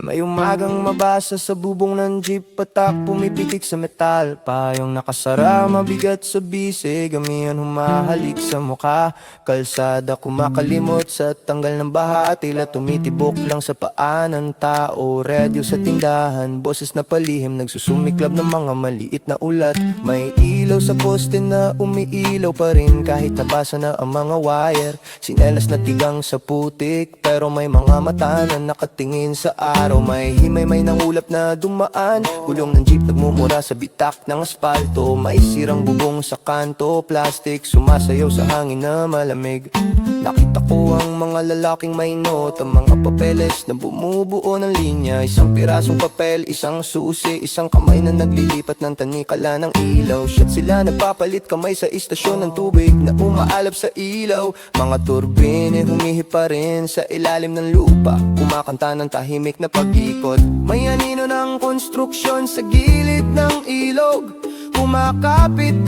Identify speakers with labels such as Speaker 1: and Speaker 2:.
Speaker 1: May umagang mabasa sa bubong ng jeep, patak pumipitik sa metal. Payong nakasara, mabigat sa bise, gamihan humahalik sa mukha. Kalsada kumakalimot sa tanggal ng baha, tila tumitibok lang sa paa ng tao. Radio sa tindahan, boses na palihim, nagsusumiklab ng mga maliit na ulat. May ilaw sa poste na umiilaw pa rin kahit nabasa na ang mga wire. Sinelas na tigang sa putik, pero may mga mata na nakatingin sa araw. May himay-may ng ulap na dumaan, gulong ng jeep nagmumura sa bitak ng asfalto. May sirang bubong sa kanto, plastic sumasayaw sa hangin na malamig. Nakita ko ang mga lalaking may nota, mga papeles na bumubuo ng linya. Isang pirasong papel, isang susi, isang kamay na naglilipat ng tanikala ng ilaw. Shot sila nagpapalit kamay sa istasyon ng tubig na umaalab sa ilaw. Mga turbine humihipa rin sa ilalim ng lupa, kumakanta ng tahimik na pag-ikot. May anino ng konstruksyon sa gilid ng ilog, kumakapit